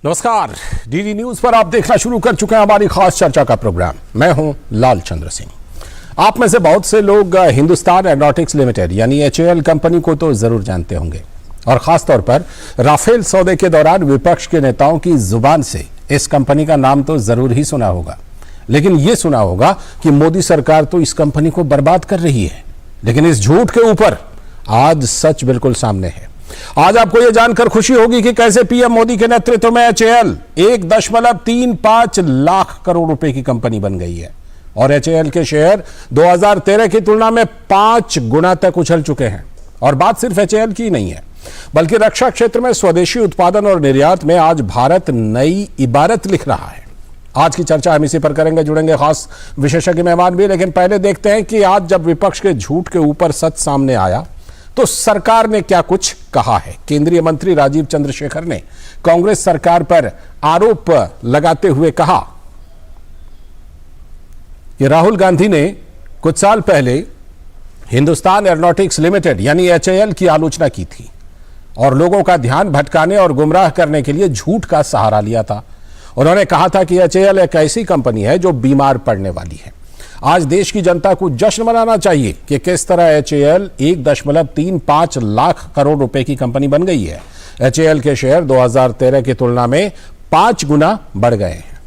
नमस्कार, DD news पर आप देखना शुरू कर चुके हैं हमारी खास चर्चा का प्रोग्राम। मैं हूं लाल चंद्र सिंह। आप में से बहुत से लोग हिंदुस्तान एरोनॉटिक्स लिमिटेड यानी HAL कंपनी को तो जरूर जानते होंगे और खासतौर पर राफेल सौदे के दौरान विपक्ष के नेताओं की जुबान से इस कंपनी का नाम तो जरूर ही सुना होगा। लेकिन यह सुना होगा कि मोदी सरकार तो इस कंपनी को बर्बाद कर रही है। लेकिन इस झूठ के ऊपर आज सच बिल्कुल सामने है। आज आपको यह जानकर खुशी होगी कि कैसे पीएम मोदी के नेतृत्व में HAL 1.35 लाख करोड़ रुपए की कंपनी बन गई है और HAL के शेयर 2013 की तुलना में 5 गुना तक उछल चुके हैं। और बात सिर्फ HAL की नहीं है, बल्कि रक्षा क्षेत्र में स्वदेशी उत्पादन और निर्यात में आज भारत नई इबारत लिख रहा है। आज की चर्चा हम इसी पर करेंगे, जुड़ेंगे खास विशेषज्ञ मेहमान भी। लेकिन पहले देखते हैं कि आज जब विपक्ष के झूठ के ऊपर सच सामने आया तो सरकार ने क्या कुछ कहा है। केंद्रीय मंत्री राजीव चंद्रशेखर ने कांग्रेस सरकार पर आरोप लगाते हुए कहा कि राहुल गांधी ने कुछ साल पहले हिंदुस्तान एरोनॉटिक्स लिमिटेड यानी HAL की आलोचना की थी और लोगों का ध्यान भटकाने और गुमराह करने के लिए झूठ का सहारा लिया था। उन्होंने कहा था कि HAL एक ऐसी कंपनी है जो बीमार पड़ने वाली है। आज देश की जनता को जश्न मनाना चाहिए कि किस तरह HAL 1.35 लाख करोड़ रुपए की कंपनी बन गई है। HAL के शेयर 2013 की तुलना में 5 गुना बढ़ गए हैं।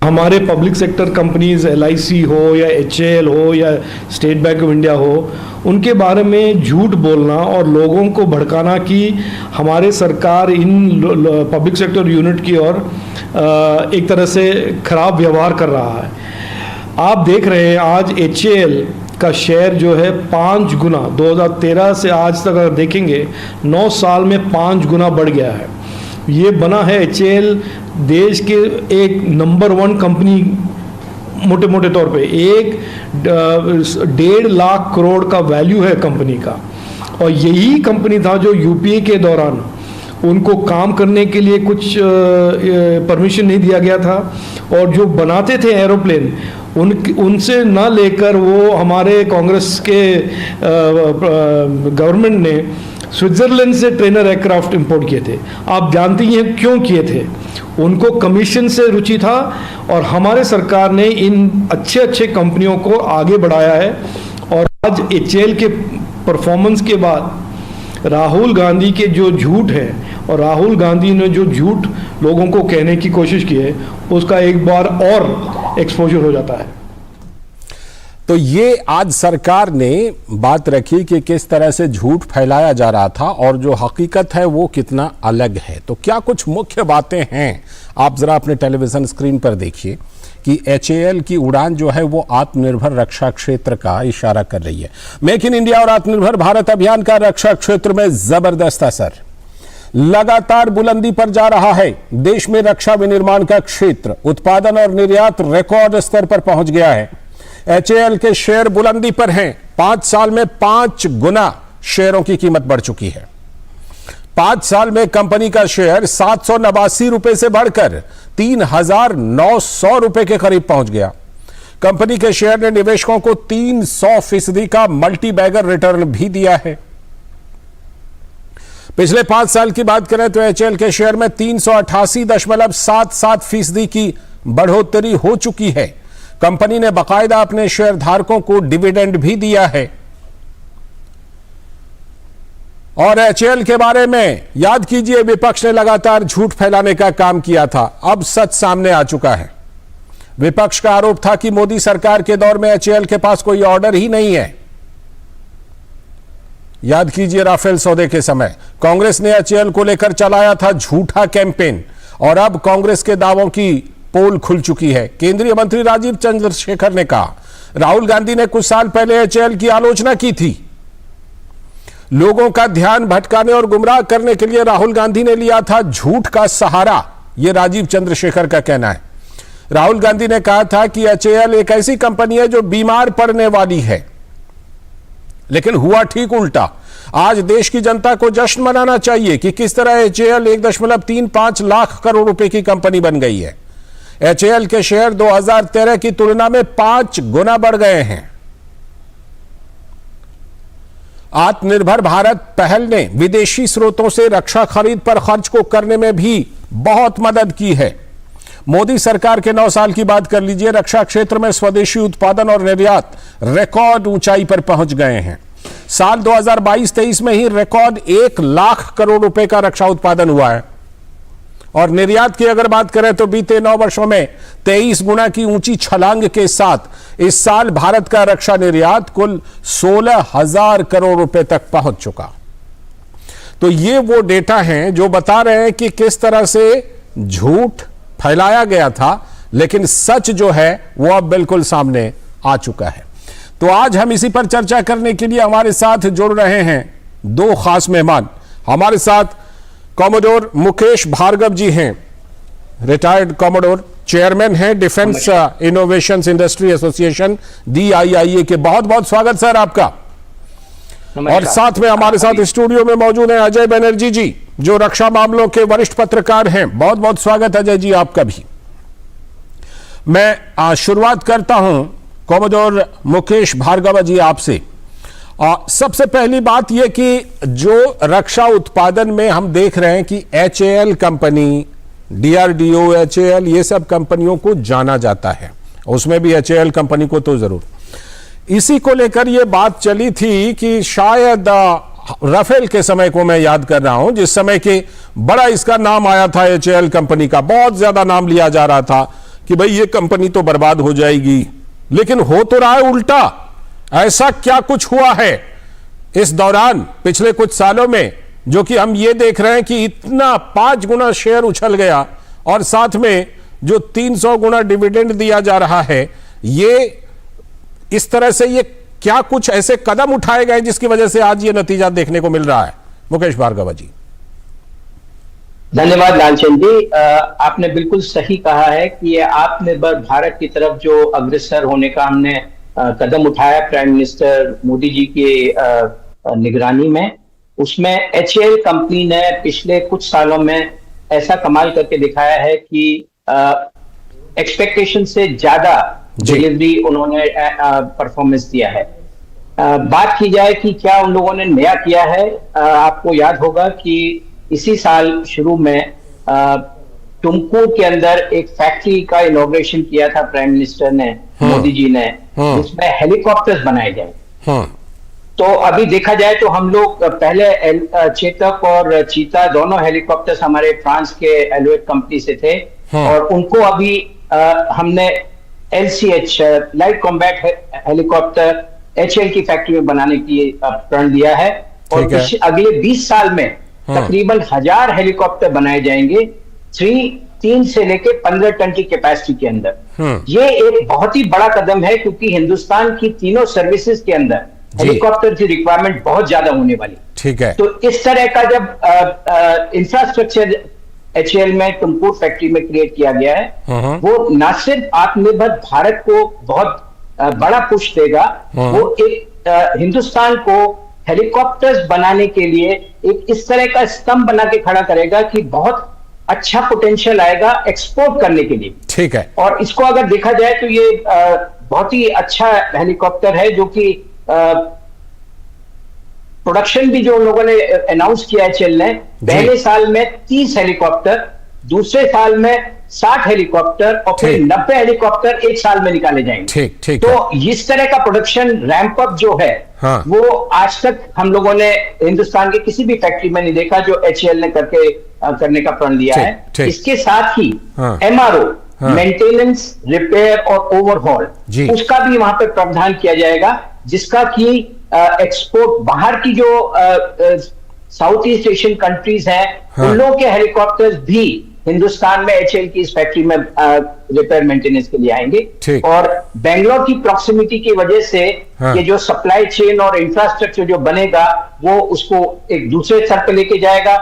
हमारे पब्लिक सेक्टर कंपनीज LIC हो या HAL हो या स्टेट बैंक ऑफ इंडिया हो, उनके बारे में झूठ बोलना और लोगों को भड़काना कि हमारे सरकार इन पब्लिक सेक्टर यूनिट की ओर एक तरह से खराब व्यवहार कर रहा है। आप देख रहे हैं आज HAL का शेयर जो है 5 गुना 2013 से आज तक अगर देखेंगे 9 साल में 5 गुना बढ़ गया है। ये बना है HAL देश के एक नंबर 1 कंपनी मोटे मोटे तौर पे 1.5 लाख करोड़ का वैल्यू है कंपनी का। और यही कंपनी था जो UPA के दौरान उनको काम करने के लिए कुछ परमिशन नहीं दिया गया था और जो बनाते थे एरोप्लेन उनसे ना लेकर वो हमारे कांग्रेस के गवर्नमेंट ने स्विट्ज़रलैंड से ट्रेनर एयरक्राफ्ट इंपोर्ट किए थे। आप जानती हैं क्यों किए थे? उनको कमीशन से रुचि था और हमारे सरकार ने इन अच्छे कंपनियों को आगे बढ़ाया है। और आज HAL के परफॉर्मेंस के बाद राहुल गांधी के जो झूठ है और राहुल गांधी ने जो झूठ लोगों को कहने की कोशिश की है उसका एक बार और एक्सपोजर हो जाता है। तो ये आज सरकार ने बात रखी कि किस तरह से झूठ फैलाया जा रहा था और जो हकीकत है वो कितना अलग है। तो क्या कुछ मुख्य बातें हैं, आप जरा अपने टेलीविजन स्क्रीन पर देखिए कि HAL की उड़ान जो है वो आत्मनिर्भर रक्षा क्षेत्र का इशारा कर रही है। मेक इन इंडिया और आत्मनिर्भर भारत अभियान का रक्षा क्षेत्र में जबरदस्त असर लगातार बुलंदी पर जा रहा है। देश में रक्षा विनिर्माण का क्षेत्र उत्पादन और निर्यात रिकॉर्ड स्तर पर पहुंच गया है। HAL के शेयर बुलंदी पर हैं। 5 साल में 5 गुना शेयरों की कीमत बढ़ चुकी है। 5 साल में कंपनी का शेयर 789 रुपए से बढ़कर 3,900 रुपए के करीब पहुंच गया। कंपनी के शेयर ने निवेशकों को 300% का मल्टी बैगर रिटर्न भी दिया है। पिछले 5 साल की बात करें तो HAL के शेयर में 388.77% की बढ़ोतरी हो चुकी है। कंपनी ने बाकायदा अपने शेयर धारकों को डिविडेंड भी दिया है। और HAL के बारे में याद कीजिए, विपक्ष ने लगातार झूठ फैलाने का काम किया था। अब सच सामने आ चुका है। विपक्ष का आरोप था कि मोदी सरकार के दौर में HAL के पास कोई ऑर्डर ही नहीं है। याद कीजिए, राफेल सौदे के समय कांग्रेस ने HAL को लेकर चलाया था झूठा कैंपेन और अब कांग्रेस के दावों की पोल खुल चुकी है। केंद्रीय मंत्री राजीव चंद्रशेखर ने कहा राहुल गांधी ने कुछ साल पहले HAL की आलोचना की थी। लोगों का ध्यान भटकाने और गुमराह करने के लिए राहुल गांधी ने लिया था झूठ का सहारा, यह राजीव चंद्रशेखर का कहना है। राहुल गांधी ने कहा था कि HAL एक ऐसी कंपनी है जो बीमार पड़ने वाली है, लेकिन हुआ ठीक उल्टा। आज देश की जनता को जश्न मनाना चाहिए कि किस तरह HAL 1.35 लाख करोड़ रुपए की कंपनी बन गई है। HAL के शेयर 2013 की तुलना में 5 गुना बढ़ गए हैं। आत्मनिर्भर भारत पहल ने विदेशी स्रोतों से रक्षा खरीद पर खर्च को करने में भी बहुत मदद की है। मोदी सरकार के 9 साल की बात कर लीजिए, रक्षा क्षेत्र में स्वदेशी उत्पादन और निर्यात रिकॉर्ड ऊंचाई पर पहुंच गए हैं। साल 2022-23 में ही रिकॉर्ड 1 लाख करोड़ रुपए का रक्षा उत्पादन हुआ है और निर्यात की अगर बात करें तो बीते 9 वर्षों में 23 गुना की ऊंची छलांग के साथ इस साल भारत का रक्षा निर्यात कुल 16,000 करोड़ रुपए तक पहुंच चुका। तो ये वो डेटा हैं जो बता रहे हैं कि किस तरह से झूठ फैलाया गया था, लेकिन सच जो है वो अब बिल्कुल सामने आ चुका है। तो आज हम इसी पर चर्चा करने के लिए हमारे साथ जुड़ रहे हैं 2 खास मेहमान। हमारे साथ कॉमोडोर मुकेश भार्गव जी हैं, रिटायर्ड कॉमोडोर, चेयरमैन हैं defence innovations industry association DIIA के। बहुत बहुत स्वागत सर आपका। और साथ में हमारे साथ स्टूडियो में मौजूद हैं अजय बनर्जी जी, जो रक्षा मामलों के वरिष्ठ पत्रकार हैं। बहुत बहुत स्वागत अजय जी आपका भी। मैं शुरुआत करता हूं कॉमोडोर मुकेश भार्गव जी आपसे। सबसे पहली बात यह कि जो रक्षा उत्पादन में हम देख रहे हैं कि HAL कंपनी, DRDO, HAL, ये सब कंपनियों को जाना जाता है, उसमें भी HAL कंपनी को तो जरूर। इसी को लेकर यह बात चली थी कि शायद राफेल के समय को मैं याद कर रहा हूं, जिस समय के बड़ा इसका नाम आया था HAL कंपनी का, बहुत ज्यादा नाम लिया जा रहा था कि भाई ये कंपनी तो बर्बाद हो जाएगी, लेकिन हो तो रहा है उल्टा। ऐसा क्या कुछ हुआ है इस दौरान पिछले कुछ सालों में जो कि हम ये देख रहे हैं कि इतना 5 गुना शेयर उछल गया और साथ में जो 300 गुना डिविडेंड दिया जा रहा है, ये इस तरह से ये क्या कुछ ऐसे कदम उठाए गए जिसकी वजह से आज ये नतीजा देखने को मिल रहा है? मुकेश भार्गव जी। धन्यवाद लालचंद जी, आपने बिल्कुल सही कहा है कि ये आत्मनिर्भर भारत की तरफ जो अग्रसर होने का हमने कदम उठाया प्राइम मिनिस्टर मोदी जी की निगरानी में, उसमें HAL कंपनी ने पिछले कुछ सालों में ऐसा कमाल करके दिखाया है कि एक्सपेक्टेशन से ज्यादा डिलीवरी उन्होंने परफॉर्मेंस दिया है। बात की जाए कि क्या उन लोगों ने नया किया है, आपको याद होगा कि इसी साल शुरू में तुमकुर के अंदर एक फैक्ट्री का इनॉग्रेशन किया था प्राइम मिनिस्टर ने, मोदी जी ने, उसमें हेलीकॉप्टर्स बनाए जाए। तो अभी देखा जाए तो हम लोग पहले चेतक और चीता दोनों हेलीकॉप्टर्स हमारे फ्रांस के एलोएट कंपनी से थे और उनको अभी हमने LCH light combat helicopter HAL की फैक्ट्री में बनाने की प्रण लिया है और अगले 20 साल में तकरीबन 1000 हेलीकॉप्टर बनाए जाएंगे 3 से लेके 15 टन की कैपेसिटी के अंदर। ये एक बहुत ही बड़ा कदम है क्योंकि हिंदुस्तान की तीनों सर्विसेज के अंदर हेलीकॉप्टर की रिक्वायरमेंट बहुत ज्यादा होने वाली। ठीक है। तो इस तरह का जब इंफ्रास्ट्रक्चर HAL में तुमकुर फैक्ट्री में क्रिएट किया गया है, वो न सिर्फ आत्मनिर्भर भारत को बहुत बड़ा पुश देगा, वो एक हिंदुस्तान को हेलीकॉप्टर्स बनाने के लिए एक इस तरह का स्तंभ बना के खड़ा करेगा कि बहुत अच्छा पोटेंशियल आएगा एक्सपोर्ट करने के लिए। ठीक है। और इसको अगर देखा जाए तो ये बहुत ही अच्छा हेलीकॉप्टर है जो कि प्रोडक्शन भी जो उन लोगों ने अनाउंस किया है HAL ने, पहले साल में 30 हेलीकॉप्टर, दूसरे साल में 60 हेलीकॉप्टर और फिर 90 हेलीकॉप्टर एक साल में निकाले जाएंगे। ठीक। तो इस तरह का प्रोडक्शन रैंप अप जो है, वो आज तक हम लोगों ने हिंदुस्तान के किसी भी फैक्ट्री में नहीं देखा जो HAL ने करने का प्रण लिया है। इसके साथ ही MRO, मेंटेनेंस, रिपेयर और ओवरहॉल, उसका भी वहां पर प्रावधान किया जाएगा, जिसका कि एक्सपोर्ट बाहर की जो साउथ ईस्ट एशियन कंट्रीज हैं, उन लोगों के हेलीकॉप्टर्स भी हिंदुस्तान में HAL की इस फैक्ट्री में रिपेयर मेंटेनेंस के लिए आएंगे। और बेंगलोर की प्रॉक्सिमिटी की वजह से ये जो सप्लाई चेन और इंफ्रास्ट्रक्चर जो बनेगा वो उसको एक दूसरे स्तर पर लेके जाएगा।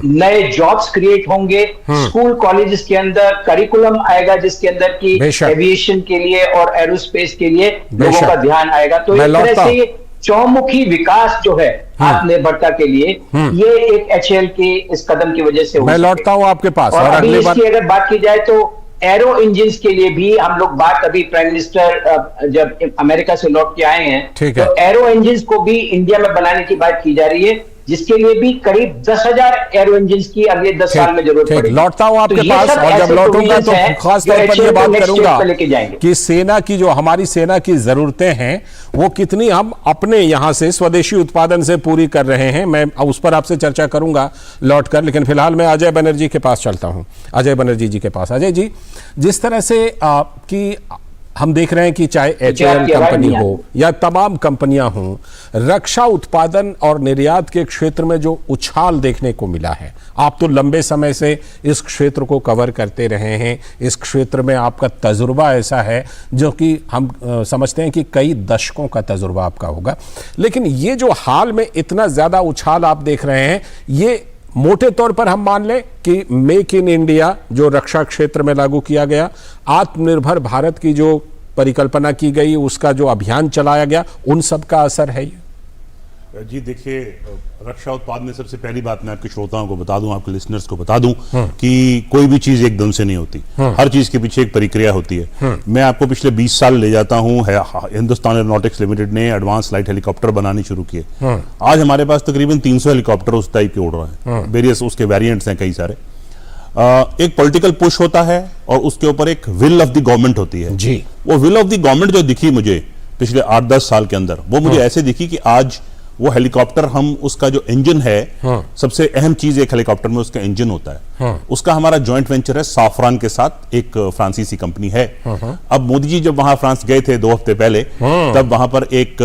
नए जॉब्स क्रिएट होंगे, स्कूल कॉलेजेस के अंदर करिकुलम आएगा जिसके अंदर की एविएशन के लिए और एरोस्पेस के लिए लोगों का ध्यान आएगा। तो इस तरह से चौमुखी विकास जो है आत्मनिर्भरता के लिए, ये एक HAL के इस कदम की वजह से मैं लौटता हूं आपके पास। और अभी इसकी अगर बात की जाए तो एरो इंजिन के लिए भी हम लोग बात, अभी प्राइम मिनिस्टर जब अमेरिका से लौट के आए हैं, तो एरो इंजिन को भी इंडिया में बनाने की बात की जा रही है, जिसके लिए भी करीब 10,000 एरो इंजिन की अगले 10 साल में जरूरत पड़ेगी। लौटता हूं आपके पास, और जब लौटूंगा तो खास तौर पर ये बात करूंगा कि सेना की जो हमारी सेना की जरूरतें हैं वो कितनी हम अपने यहां से स्वदेशी उत्पादन से पूरी कर रहे हैं। मैं उस पर आपसे चर्चा करूंगा लौटकर, लेकिन फिलहाल मैं अजय बनर्जी के पास चलता हूं, अजय बनर्जी जी के पास। अजय जी, जिस तरह से कि हम देख रहे हैं कि चाहे एचएएल कंपनी हो या तमाम कंपनियां हों, रक्षा उत्पादन और निर्यात के क्षेत्र में जो उछाल देखने को मिला है, आप तो लंबे समय से इस क्षेत्र को कवर करते रहे हैं, इस क्षेत्र में आपका तजुर्बा ऐसा है जो कि हम समझते हैं कि कई दशकों का तजुर्बा आपका होगा। लेकिन ये जो हाल में इतना ज्यादा उछाल आप देख रहे हैं, ये मोटे तौर पर हम मान लें कि मेक इन इंडिया जो रक्षा क्षेत्र में लागू किया गया, आत्मनिर्भर भारत की जो परिकल्पना की गई, उसका जो अभियान चलाया गया, उन सब का असर है ये? जी देखिए, रक्षा उत्पादन में सबसे पहली बात मैं आपके श्रोताओं को बता दूं, आपके लिसनर्स को बता दूं कि कोई भी चीज एकदम से नहीं होती, हर चीज के पीछे एक प्रक्रिया होती है। मैं आपको पिछले 20 साल ले जाता हूं। हिंदुस्तान एरोनॉटिक्स लिमिटेड ने एडवांस लाइट हेलीकॉप्टर बनाने शुरू किए। आज हमारे पास तकरीबन 300 हेलीकॉप्टर उस टाइप के उड़ रहे हैं, वेरियस उसके वेरिएंट्स हैं कई सारे। एक पॉलिटिकल पुश होता है और उसके ऊपर एक विल ऑफ द गवर्नमेंट होती है जी। वो विल ऑफ द गवर्नमेंट जो दिखी मुझे पिछले 8-10 साल के अंदर, वो मुझे ऐसे दिखी कि आज वो हेलीकॉप्टर, हम उसका जो इंजन है, सबसे अहम चीज एक हेलीकॉप्टर में उसका इंजन होता है, उसका हमारा जॉइंट वेंचर है साफरान के साथ, एक फ्रांसीसी कंपनी है। अब मोदी जी जब वहां फ्रांस गए थे 2 हफ्ते पहले, तब वहां पर एक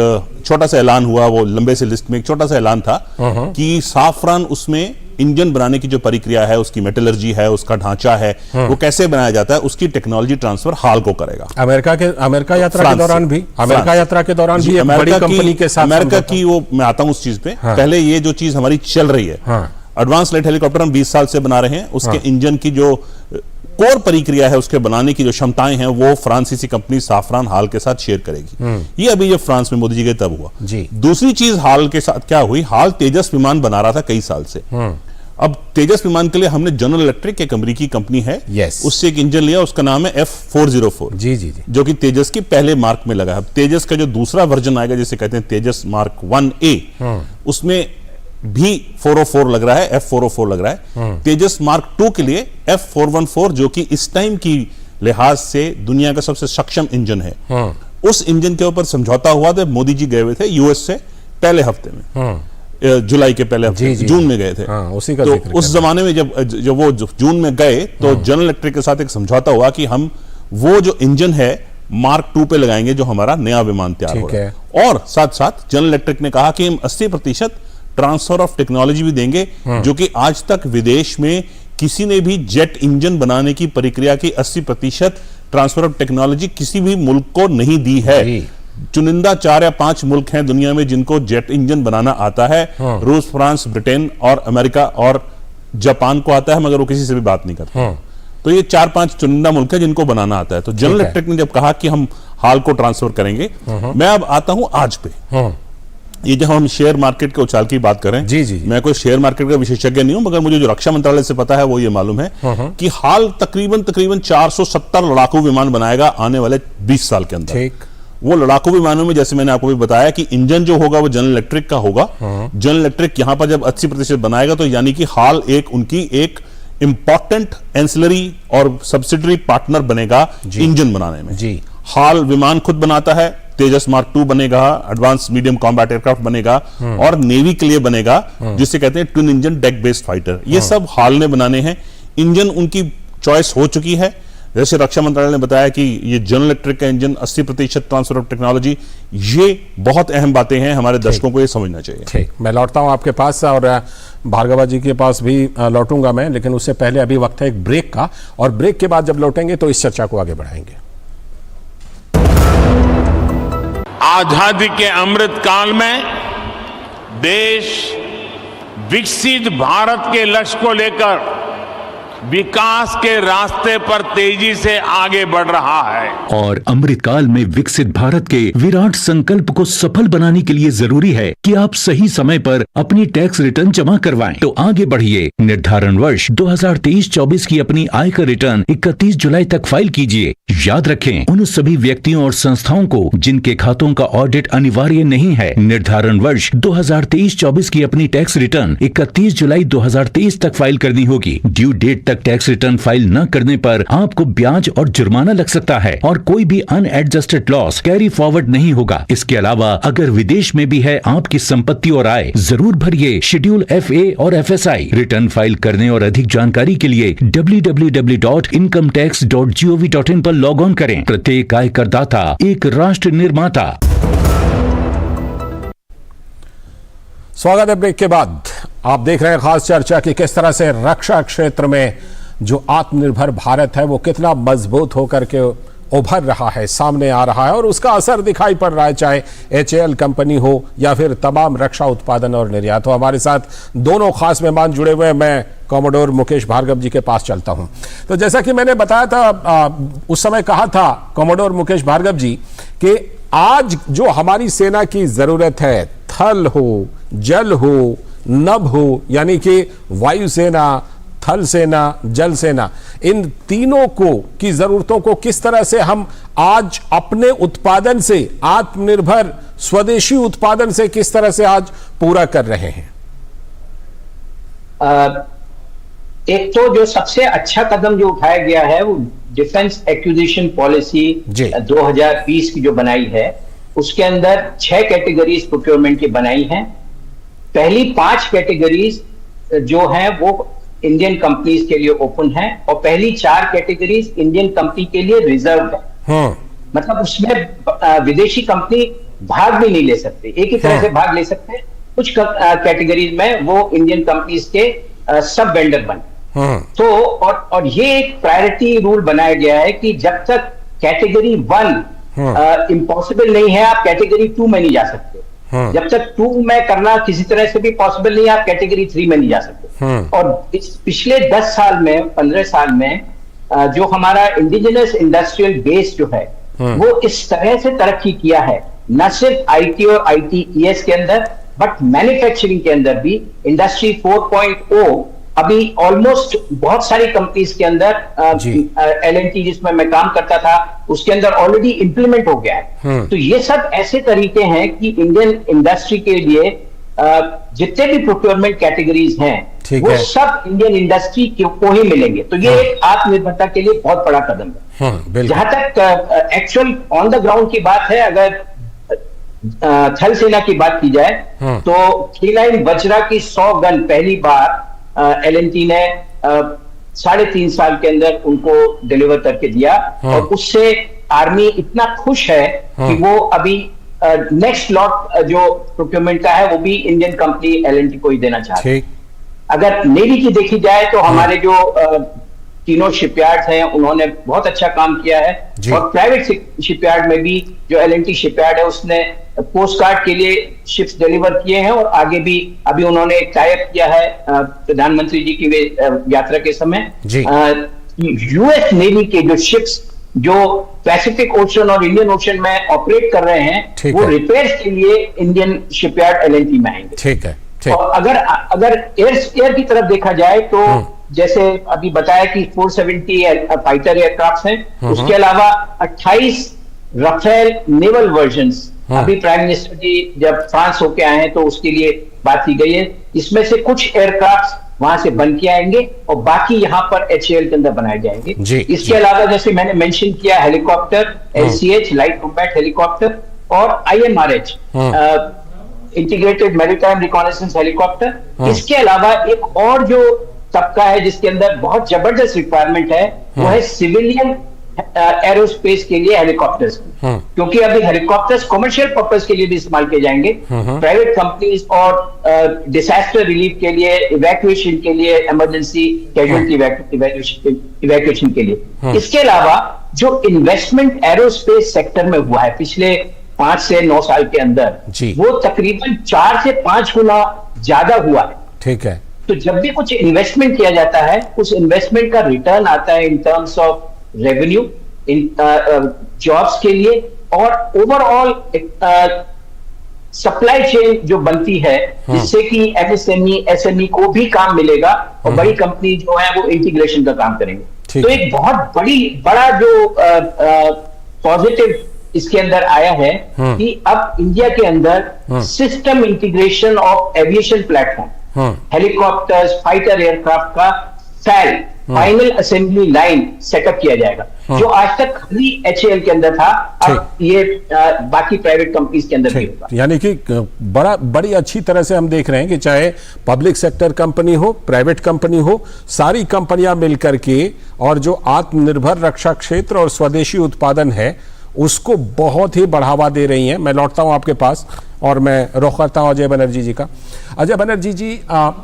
छोटा सा ऐलान हुआ, वो लंबे से लिस्ट में एक छोटा सा ऐलान था कि साफरान उसमें इंजन बनाने की जो प्रक्रिया है, उसकी मेटलर्जी है, उसका ढांचा है, वो कैसे बनाया जाता है, उसकी टेक्नोलॉजी ट्रांसफर हाल को करेगा। अमेरिका यात्रा के दौरान भी बड़ी कंपनी के साथ अमेरिका की, वो मैं आता हूं उस चीज पे। पहले ये जो चीज हमारी चल रही है, एडवांस लाइट हेलीकॉप्टर हम 20 साल से बना रहे हैं, उसके इंजन की जो कोर प्रक्रिया है, उसके बनाने की जो क्षमताएं हैं, वो फ्रांसीसी कंपनी साफरान हाल के साथ शेयर करेगी। ये अभी जब फ्रांस में मोदी जी गए तब हुआ जी। दूसरी चीज हाल के साथ क्या हुई, हाल तेजस विमान बना रहा था कई साल से। अब तेजस विमान के लिए हमने जनरल इलेक्ट्रिक, एक अमेरिकी कंपनी है, उससे एक इंजन लिया, उसका नाम है F404 जी जी जी, जो कि तेजस के पहले मार्क में लगा है। अब तेजस का जो दूसरा वर्जन आएगा, जिसे कहते हैं तेजस मार्क 1A, उसमें भी 404 लग रहा है, F404 लग रहा है। तेजस मार्क 2 के लिए F414, जो कि इस टाइम की लिहाज से दुनिया का सबसे सक्षम इंजन है, उस इंजन के ऊपर समझौता हुआ था। मोदी जी गए हुए थे यूएस से पहले हफ्ते में, जुलाई के पहले हफ्ते, जून में गए थे। उसी का तो उस जमाने में जब वो जून में गए, तो जनरल इलेक्ट्रिक के साथ एक समझौता हुआ कि हम वो जो इंजन है मार्क 2 पे लगाएंगे, जो हमारा नया विमान तैयार हो रहा है। और साथ साथ जनरल इलेक्ट्रिक ने कहा कि हम 80% ट्रांसफर ऑफ टेक्नोलॉजी भी देंगे, जो कि आज तक विदेश में किसी ने भी जेट इंजन बनाने की प्रक्रिया की 80% ट्रांसफर ऑफ टेक्नोलॉजी किसी भी मुल्क को नहीं दी है। चुनिंदा 4 या 5 मुल्क हैं दुनिया में जिनको जेट इंजन बनाना आता है। रूस, फ्रांस, ब्रिटेन और अमेरिका और जापान को आता है, मगर वो किसी से भी बात नहीं करते। तो ये 4-5 चुनिंदा मुल्क है जिनको बनाना आता है। तो जनरल इलेक्ट्रिक ने जब कहा कि हम हाल को ट्रांसफर करेंगे, मैं अब आता हूं आज पे। ये जब हम शेयर मार्केट के उछाल की बात करें, जी। मैं कोई शेयर मार्केट का विशेषज्ञ नहीं हूं, मगर मुझे जो रक्षा मंत्रालय से पता है वो ये मालूम है कि हाल तकरीबन 470 लड़ाकू विमान बनाएगा आने वाले 20 साल के अंदर। वो लड़ाकू विमानों में, जैसे मैंने आपको भी बताया, कि इंजन जो होगा वो जनरल इलेक्ट्रिक का होगा। जनरल इलेक्ट्रिक यहां पर जब 80% बनाएगा, तो यानी कि हाल उनकी एक इंपॉर्टेंट एंसिलरी और सब्सिडरी पार्टनर बनेगा इंजन बनाने में जी। हाल विमान खुद बनाता है, तेजस मार्क 2 बनेगा, एडवांस मीडियम कॉम्बैट एयरक्राफ्ट बनेगा, और नेवी के लिए बनेगा जिसे कहते हैं twin engine deck based fighter. ये सब हाल ने बनाने हैं। इंजन उनकी चॉइस हो चुकी है। जैसे रक्षा मंत्रालय ने बताया कि ये जनरल इलेक्ट्रिक का इंजन 80% ट्रांसफर ऑफ टेक्नोलॉजी, ये बहुत अहम बातें हैं, हमारे दर्शकों को ये समझना चाहिए। ठीक, मैं लौटता हूं आपके पास और भार्गवा जी के पास भी लौटूंगा मैं, लेकिन उससे पहले अभी वक्त है एक ब्रेक का, और ब्रेक के बाद जब लौटेंगे तो इस चर्चा को आगे बढ़ाएंगे। आजादी के अमृत काल में देश विकसित भारत के लक्ष्य को लेकर विकास के रास्ते पर तेजी से आगे बढ़ रहा है। और अमृतकाल में विकसित भारत के विराट संकल्प को सफल बनाने के लिए जरूरी है कि आप सही समय पर अपनी टैक्स रिटर्न जमा करवाएं। तो आगे बढ़िए, निर्धारण वर्ष 2023-24 की अपनी आयकर रिटर्न 31 जुलाई तक फाइल कीजिए। याद रखें, उन सभी व्यक्तियों और संस्थाओं को जिनके खातों का ऑडिट अनिवार्य नहीं है, निर्धारण वर्ष 2023-24 की अपनी टैक्स रिटर्न 31 जुलाई 2023 तक फाइल करनी होगी। ड्यू डेट तक टैक्स रिटर्न फाइल न करने पर आपको ब्याज और जुर्माना लग सकता है और कोई भी अनएडजस्टेड लॉस कैरी फॉरवर्ड नहीं होगा। इसके अलावा अगर विदेश में भी है आपकी संपत्ति और आय, जरूर भरिए शेड्यूल FA और FSI। रिटर्न फाइल करने और अधिक जानकारी के लिए www.incometax.gov.in पर लॉग ऑन करें। प्रत्येक आय करदाता एक राष्ट्र निर्माता। स्वागत है ब्रेक के बाद। आप देख रहे हैं खास चर्चा कि किस तरह से रक्षा क्षेत्र में जो आत्मनिर्भर भारत है वो कितना मजबूत होकर के उभर रहा है, सामने आ रहा है और उसका असर दिखाई पड़ रहा है, चाहे HAL कंपनी हो या फिर तमाम रक्षा उत्पादन और निर्यात हो। हमारे साथ दोनों खास मेहमान जुड़े हुए हैं। मैं कॉमोडोर मुकेश भार्गव जी के पास चलता हूं। तो जैसा कि मैंने बताया था, उस समय कहा था कॉमोडोर मुकेश भार्गव जी कि आज जो हमारी सेना की जरूरत है, थल हो, जल हो, नभ हो, यानी कि वायुसेना, थल सेना, जल सेना, इन तीनों को की जरूरतों को किस तरह से हम आज अपने उत्पादन से, आत्मनिर्भर स्वदेशी उत्पादन से किस तरह से आज पूरा कर रहे हैं? एक तो जो सबसे अच्छा कदम जो उठाया गया है वो डिफेंस एक्विजिशन पॉलिसी 2020 की जो बनाई है, उसके अंदर 6 कैटेगरीज प्रोक्योरमेंट की बनाई हैं। पहली 5 कैटेगरीज जो हैं वो इंडियन कंपनीज के लिए ओपन है और पहली 4 कैटेगरीज इंडियन कंपनी के लिए रिजर्व है। मतलब उसमें विदेशी कंपनी भाग भी नहीं ले सकते, एक ही तरह से भाग ले सकते हैं। कुछ कैटेगरीज में वो इंडियन कंपनीज के सब वेंडर बने। तो और ये एक प्रायोरिटी रूल बनाया गया है कि जब तक कैटेगरी 1 इम्पॉसिबल नहीं है, आप कैटेगरी 2 में नहीं जा सकते। जब तक 2 में करना किसी तरह से भी पॉसिबल नहीं है, आप कैटेगरी 3 में नहीं जा सकते। और इस पिछले 10 साल में, 15 साल में जो हमारा इंडिजिनस इंडस्ट्रियल बेस जो है वो इस तरह से तरक्की किया है, न सिर्फ IT और ITES के अंदर बट मैन्युफैक्चरिंग के अंदर भी। इंडस्ट्री 4.0 अभी ऑलमोस्ट बहुत सारी कंपनीज के अंदर, L&T जिसमें मैं काम करता था उसके अंदर ऑलरेडी इंप्लीमेंट हो गया है। तो ये सब ऐसे तरीके हैं कि इंडियन इंडस्ट्री के लिए जितने भी प्रोक्योरमेंट कैटेगरीज हैं वो सब इंडियन इंडस्ट्री को ही मिलेंगे। तो ये एक आत्मनिर्भरता के लिए बहुत बड़ा कदम है। जहां तक एक्चुअल ऑन द ग्राउंड की बात है, अगर थल सेना की बात की जाए तो K9 वज्रा की 100 गन पहली बार L&T ने 3.5 साल के अंदर उनको डिलीवर करके दिया। और उससे आर्मी इतना खुश है कि वो अभी नेक्स्ट लॉट जो प्रोक्योरमेंट का है वो भी इंडियन कंपनी L&T को ही देना चाहती है। अगर नेवी की देखी जाए तो हमारे जो तीनों शिपयार्ड हैं उन्होंने बहुत अच्छा काम किया है। और प्राइवेट शिपयार्ड में भी जो L&T शिपयार्ड है उसने कोस्ट गार्ड के लिए शिप्स डिलीवर किए हैं और आगे भी अभी उन्होंने एक टाई अप किया है प्रधानमंत्री जी की यात्रा के समय। US नेवी के जो शिप्स जो पैसिफिक ओशन और इंडियन ओशन में ऑपरेट कर रहे हैं वो रिपेयर्स के लिए इंडियन शिपयार्ड L&T में आएंगे। ठीक है। और अगर एयर की तरफ देखा जाए तो जैसे अभी बताया कि 470 फाइटर एयरक्राफ्ट हैं, उसके अलावा 28 राफेल नेवल वर्जन्स अभी प्राइम मिनिस्टर जी जब फ्रांस होके आए हैं तो उसके लिए बात की गई है। इसमें से कुछ एयरक्राफ्ट वहां से बन के आएंगे और बाकी यहां पर HAL के अंदर बनाए जाएंगे। इसके अलावा जैसे मैंने मेंशन किया, helicopter, LCH light combat helicopter और IMRH integrated maritime reconnaissance helicopter. इसके अलावा एक और जो तबका है जिसके अंदर बहुत जबरदस्त रिक्वायरमेंट है वो है सिविलियन एरोस्पेस के लिए हेलीकॉप्टर्स, क्योंकि अभी हेलीकॉप्टर्स कमर्शियल पर्पस के लिए भी इस्तेमाल किए जाएंगे, प्राइवेट कंपनीज और डिजास्टर रिलीफ के लिए, इवैक्यूएशन के लिए, इमरजेंसी कैजुअल्टी इवैक्यूएशन के लिए। इसके अलावा जो इन्वेस्टमेंट एरोस्पेस सेक्टर में हुआ है पिछले 5 से 9 साल के अंदर, वो तकरीबन 4 से 5 गुना ज्यादा हुआ है। ठीक है। तो जब भी कुछ इन्वेस्टमेंट किया जाता है, उस इन्वेस्टमेंट का रिटर्न आता है in terms of revenue, in jobs के लिए, और ओवरऑल सप्लाई चेन जो बनती है, जिससे कि एमएसएमई एसएमई को भी काम मिलेगा और बड़ी कंपनी जो है वो इंटीग्रेशन का काम करेंगे। तो एक बहुत बड़ा जो पॉजिटिव इसके अंदर आया है कि अब इंडिया के अंदर system integration of aviation platform, helicopters, fighter aircraft का फाइनल असेंबली लाइन सेटअप किया जाएगा, जो आज तक खाली एचएएल के अंदर था, अब ये बाकी प्राइवेट कंपनीज के अंदर भी होगा। यानी कि बड़ी अच्छी तरह से हम देख रहे हैं कि चाहे पब्लिक सेक्टर कंपनी हो, प्राइवेट कंपनी हो, सारी कंपनियां मिलकर के और जो आत्मनिर्भर रक्षा क्षेत्र और स्वदेशी उत्पादन है उसको बहुत ही बढ़ावा दे रही हैं। मैं लौटता हूं आपके पास और मैं रुख करता हूं अजय बनर्जी जी का। अजय बनर्जी जी,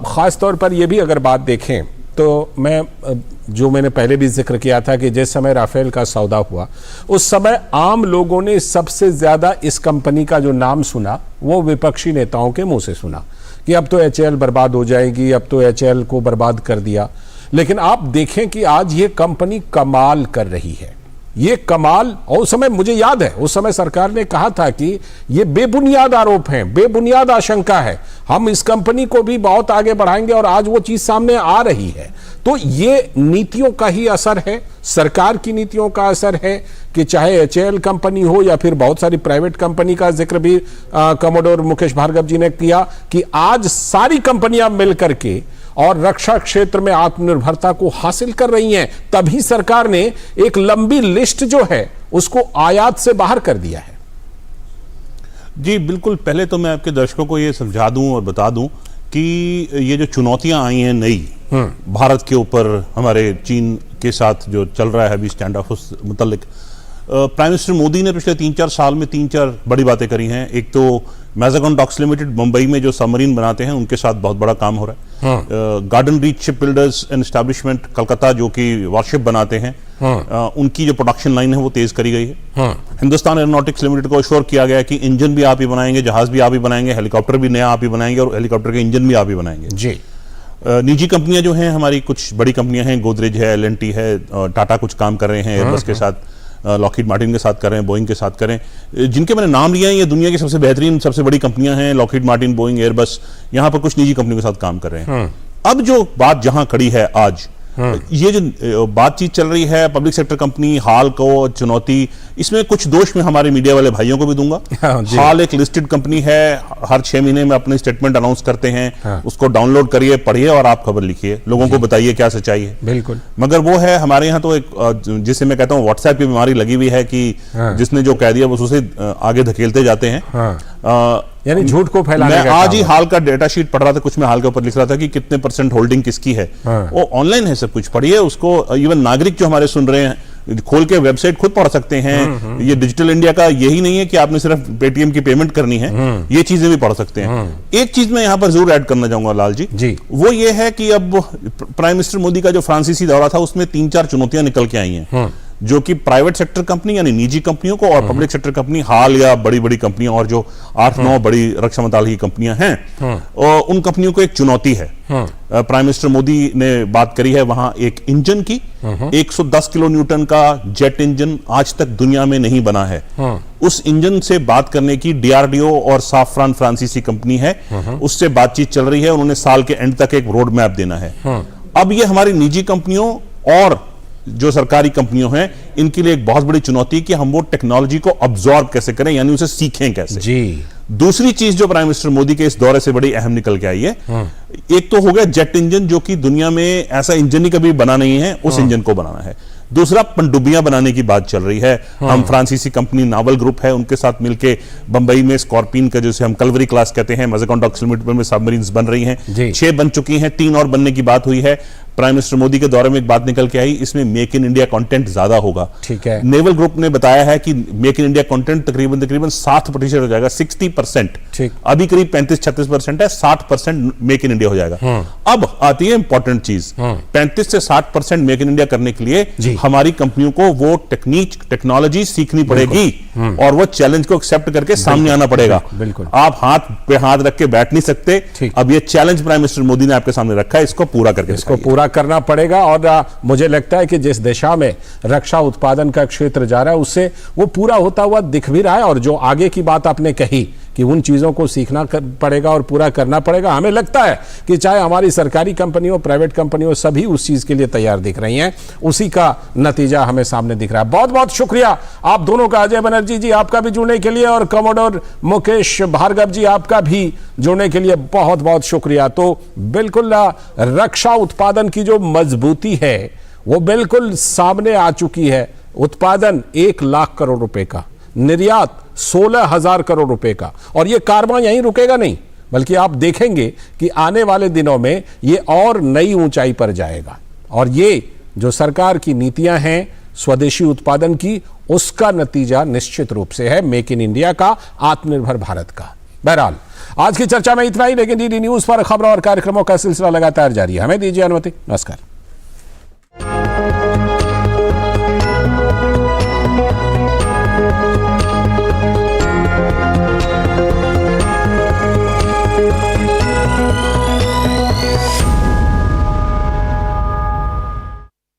खास तौर पर यह भी अगर बात देखें तो मैंने पहले भी जिक्र किया था कि जिस समय राफेल का सौदा हुआ उस समय आम लोगों ने सबसे ज्यादा इस कंपनी का जो नाम सुना वो विपक्षी नेताओं के मुंह से सुना कि अब तो एचएएल बर्बाद हो जाएगी, अब तो एचएएल को बर्बाद कर दिया। लेकिन आप देखें कि आज ये कंपनी कमाल कर रही है, ये कमाल। और उस समय मुझे याद है, उस समय सरकार ने कहा था कि ये बेबुनियाद आरोप हैं, बेबुनियाद आशंका है, हम इस कंपनी को भी बहुत आगे बढ़ाएंगे, और आज वो चीज सामने आ रही है। तो ये नीतियों का ही असर है, सरकार की नीतियों का असर है कि चाहे एचएएल कंपनी हो या फिर बहुत सारी प्राइवेट कंपनी का जिक्र भी कमोडोर मुकेश भार्गव जी ने किया कि आज सारी कंपनियां मिलकर के और रक्षा क्षेत्र में आत्मनिर्भरता को हासिल कर रही हैं। तभी सरकार ने एक लंबी लिस्ट जो है उसको आयात से बाहर कर दिया है। जी बिल्कुल, पहले तो मैं आपके दर्शकों को ये समझा दूं और बता दूं कि ये जो चुनौतियां आई हैं नई भारत के ऊपर, हमारे चीन के साथ जो चल रहा है अभी स्टैंड ऑफ उस मुतल्लिक, प्राइम मिनिस्टर मोदी ने पिछले 3-4 साल में 3-4 बड़ी बातें करी हैं। एक तो मैज़ागन डॉक्स लिमिटेड मुंबई में जो सबमरीन बनाते हैं उनके साथ बहुत बड़ा काम हो रहा है। Garden reach ship builders and establishment Calcutta जो कि वॉरशिप बनाते हैं, उनकी जो प्रोडक्शन लाइन है वो तेज करी गई है। हिंदुस्तान एरोनॉटिक्स लिमिटेड को अश्योर किया गया कि इंजन भी आप ही बनाएंगे, जहाज भी आप ही बनाएंगे, हेलीकॉप्टर भी नया आप ही बनाएंगे और हेलीकॉप्टर के इंजन भी आप ही बनाएंगे। जी निजी कंपनियां जो हैं हमारी, कुछ बड़ी कंपनियां हैं, गोदरेज है, एल&टी है, टाटा कुछ काम कर रहे हैं एयरबस के साथ, लॉकहीड मार्टिन के साथ कर रहे हैं, बोइंग के साथ कर रहे हैं। जिनके मैंने नाम लिया है ये दुनिया की सबसे बेहतरीन, सबसे बड़ी कंपनियां हैं, लॉकहीड मार्टिन, बोइंग, एयरबस। यहां पर कुछ निजी कंपनियों के साथ काम कर रहे हैं। अब जो बात जहां खड़ी है आज, ये जो बातचीत चल रही है पब्लिक सेक्टर कंपनी हाल को चुनौती, इसमें कुछ दोष मैं हमारे मीडिया वाले भाइयों को भी दूंगा। हाल एक लिस्टेड कंपनी है, हर 6 महीने में अपने स्टेटमेंट अनाउंस करते हैं, उसको डाउनलोड करिए, पढ़िए और आप खबर लिखिए, लोगों को बताइए क्या सच्चाई है। बिल्कुल, मगर वो है हमारे यहाँ तो एक, जिसे मैं कहता हूँ व्हाट्सएप की बीमारी लगी हुई है कि जिसने जो कह दिया बस उसे आगे धकेलते जाते हैं, यानी झूठ को फैलाने मैं आज ही हाल का डेटा शीट पढ़ रहा था, कुछ मैं हाल के ऊपर लिख रहा था कि कितने % होल्डिंग किसकी है। वो ऑनलाइन है, सब कुछ पढ़िए उसको। इवन नागरिक जो हमारे सुन रहे हैं खोल के वेबसाइट खुद पढ़ सकते हैं। ये डिजिटल इंडिया का यही नहीं है कि आपने सिर्फ पेटीएम की पेमेंट करनी है, ये चीजें भी पढ़ सकते हैं। एक चीज मैं यहां पर जरूर ऐड करना चाहूंगा लाल जी, वो ये है कि अब प्राइम मिनिस्टर मोदी का जो फ्रांसीसी दौरा था उसमें 3-4 चुनौतियां निकल के आई हैं, जो कि प्राइवेट सेक्टर कंपनी यानी निजी कंपनियों को और पब्लिक सेक्टर कंपनी हाल या बड़ी बड़ी कंपनियां और जो 8-9 बड़ी रक्षा मंत्रालय की कंपनियां हैं, और उन कंपनियों को एक चुनौती है। प्राइम मिनिस्टर मोदी ने बात करी है वहां एक इंजन की, 110 किलो न्यूटन का जेट इंजन आज तक दुनिया में नहीं बना है। उस इंजन से बात करने की डीआरडीओ और साफ्रान फ्रांसीसी कंपनी है, उससे बातचीत चल रही है। उन्होंने साल के एंड तक एक रोड मैप देना है। अब ये हमारी निजी कंपनियों और जो सरकारी कंपनियों हैं इनके लिए एक बहुत बड़ी चुनौती है कि हम वो टेक्नोलॉजी को अब्सॉर्ब कैसे करें, यानी उसे सीखें कैसे। जी दूसरी चीज जो प्राइम मिनिस्टर मोदी के इस दौरे से बड़ी अहम निकल के आई है, एक तो हो गया जेट इंजन, जो कि दुनिया में ऐसा इंजन ही कभी बना नहीं है, उस इंजन को बनाना है। दूसरा, पनडुब्बियां बनाने की बात चल रही है। हम फ्रांसीसी कंपनी नावल ग्रुप है, उनके साथ मिलके बंबई में स्कॉर्पियन का, जैसे हम कलवरी क्लास कहते हैं, मैज़ागन डॉक्स लिमिटेड में सबमरीन्स बन रही हैं। 6 बन चुकी हैं, 3 और बनने की बात हुई है। प्राइम मिनिस्टर मोदी के दौरे में एक बात निकल के आई, इसमें मेक इन इंडिया कंटेंट ज्यादा होगा। ठीक है। नेवल ग्रुप ने बताया है कि मेक इन इंडिया कंटेंट तकरीबन 60% हो जाएगा, 60%। ठीक। अभी करीब 35-36% है, 60% मेक इन इंडिया हो जाएगा। अब आती है इंपॉर्टेंट चीज, 35 से 60% मेक इन इंडिया करने के लिए हमारी कंपनियों को वो टेक्नोलॉजी सीखनी पड़ेगी और वो चैलेंज को एक्सेप्ट करके सामने आना पड़ेगा। बिल्कुल। आप हाथ पे हाथ रख के बैठ नहीं सकते। अब ये चैलेंज प्राइम मिनिस्टर मोदी ने आपके सामने रखा है, इसको पूरा करके इसको पूरा करना पड़ेगा। और मुझे लगता है कि जिस दिशा में रक्षा उत्पादन का क्षेत्र जा रहा है उससे वो पूरा होता हुआ दिख भी रहा है। और जो आगे की बात आपने कही कि उन चीजों को सीखना पड़ेगा और पूरा करना पड़ेगा, हमें लगता है कि चाहे हमारी सरकारी कंपनियों, प्राइवेट कंपनियों, सभी उस चीज के लिए तैयार दिख रही हैं। उसी का नतीजा हमें सामने दिख रहा है। बहुत बहुत शुक्रिया आप दोनों का, अजय बनर्जी जी आपका भी जुड़ने के लिए और कमोडोर मुकेश भार्गव जी आपका भी जुड़ने के लिए बहुत बहुत शुक्रिया। तो बिल्कुल रक्षा उत्पादन की जो मजबूती है वो बिल्कुल सामने आ चुकी है। उत्पादन 1 लाख करोड़ रुपए का, निर्यात 16,000 करोड़ रुपए का, और यह कारवां यहीं रुकेगा नहीं, बल्कि आप देखेंगे कि आने वाले दिनों में यह और नई ऊंचाई पर जाएगा। और ये जो सरकार की नीतियां हैं स्वदेशी उत्पादन की, उसका नतीजा निश्चित रूप से है मेक इन इंडिया का, आत्मनिर्भर भारत का। बहरहाल आज की चर्चा में इतना ही, लेकिन डीडी न्यूज पर खबरों और कार्यक्रमों का सिलसिला लगातार जारी है। हमें दीजिए अनुमति। नमस्कार।